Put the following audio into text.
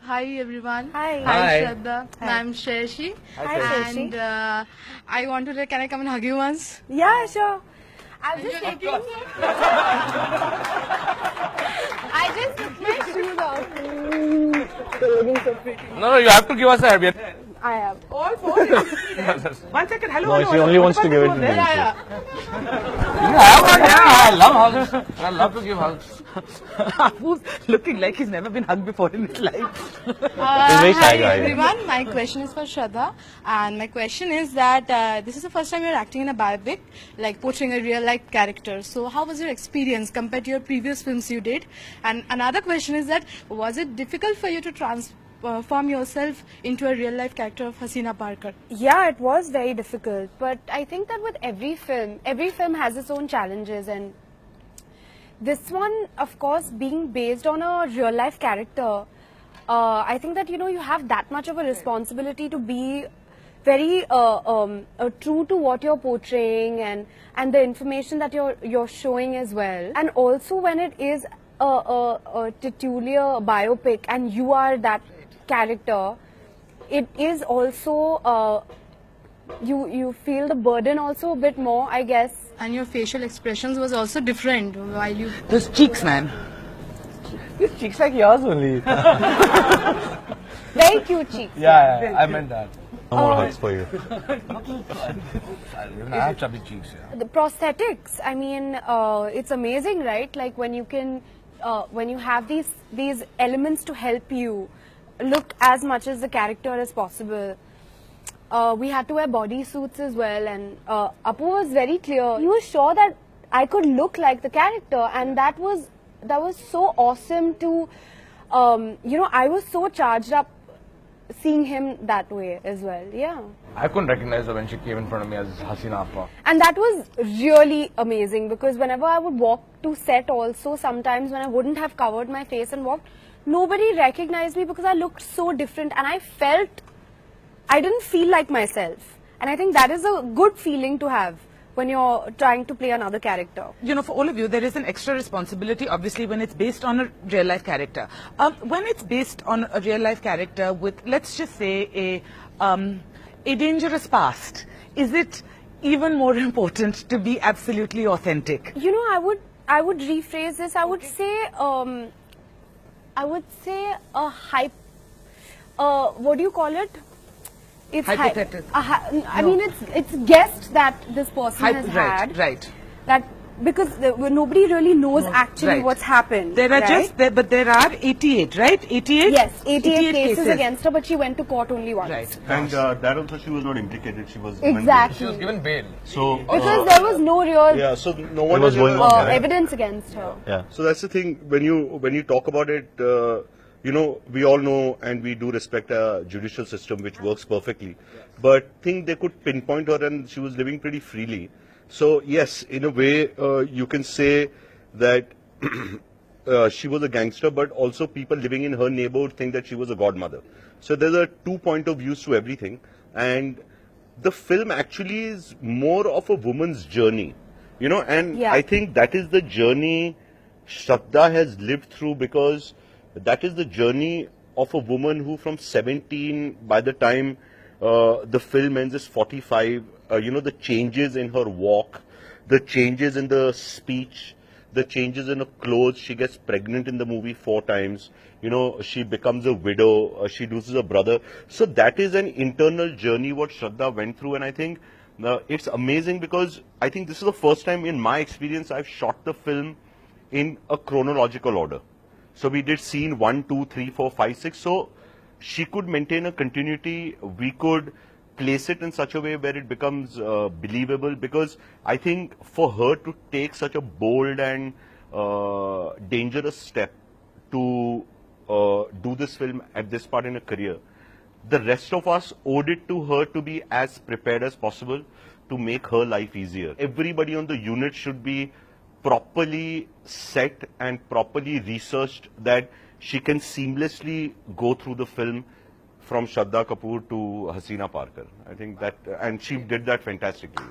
Hi everyone. Hi. Hi Shraddha. I'm Shashi. Hi, Shashi. And I want to, can I come and hug you once? Yeah, sure. I was just taking. I just took my shoes off. No, you have to give us a hand. I have. All four. 1 second. Hello. No, she only wants to give it to me. Yeah. I love hugs. I love to give hugs. Who's looking like he's never been hugged before in his life? very shy Hi guy. everyone. My question is for Shraddha. And my question is that this is the first time you're acting in a biopic, like portraying a real life character. So how was your experience compared to your previous films you did? And another question is that was it difficult for you to transform yourself into a real life character of Haseena Parker? Yeah, it was very difficult. But I think that with every film has its own challenges. And this one, of course, being based on a real life character, I think that, you have that much of a responsibility to be very true to what you're portraying and the information that you're showing as well. And also when it is a titular biopic and you are that character, it is also you feel the burden also a bit more, I guess. And your facial expressions was also different while you... Those cheeks, man. These cheeks like yours only. Very cute cheeks. Yeah, I meant that. No more hugs for you. Even I have chubby cheeks. Yeah. The prosthetics, I mean, it's amazing, right? Like when you can, when you have these elements to help you look as much as the character as possible. We had to wear body suits as well, and Apu was very clear. He was sure that I could look like the character, and that was so awesome to, I was so charged up seeing him that way as well. Yeah. I couldn't recognize her when she came in front of me as Haseena Appa. And that was really amazing because whenever I would walk to set also, sometimes when I wouldn't have covered my face and walked, nobody recognized me because I looked so different and I didn't feel like myself. And I think that is a good feeling to have when you're trying to play another character. For all of you, there is an extra responsibility, obviously, when it's based on a real-life character. When it's based on a real-life character with, let's just say, a dangerous past, is it even more important to be absolutely authentic? I would rephrase this. I would say a hype. What do you call it? It's hypothetical. I mean, it's guessed that this person has had. Right. That because nobody really knows actually what's happened. There are but there are 88, right? 88. Yes, 88 cases against her, but she went to court only once. Right. And that also she was not implicated. She was exactly. She was given bail. So because there was no real so no one was going on, evidence against her. Yeah. So that's the thing. When you talk about it, we all know and we do respect a judicial system which works perfectly. But think they could pinpoint her and she was living pretty freely. So yes, in a way, you can say that she was a gangster, but also people living in her neighborhood think that she was a godmother. So there's a 2 point of views to everything. And the film actually is more of a woman's journey, and I think that is the journey Shraddha has lived through, because that is the journey of a woman who from 17, by the time the film ends, is 45. The changes in her walk, the changes in the speech, the changes in her clothes. She gets pregnant in the movie 4 times. She becomes a widow. She loses a brother. So that is an internal journey what Shraddha went through. And I think it's amazing because I think this is the first time in my experience I've shot the film in a chronological order. So we did scene 1, 2, 3, 4, 5, 6. So she could maintain a continuity. We could place it in such a way where it becomes believable, because I think for her to take such a bold and dangerous step to do this film at this part in her career, the rest of us owed it to her to be as prepared as possible to make her life easier. Everybody on the unit should be properly set and properly researched that she can seamlessly go through the film from Shraddha Kapoor to Haseena Parker. I think that, and she did that fantastically.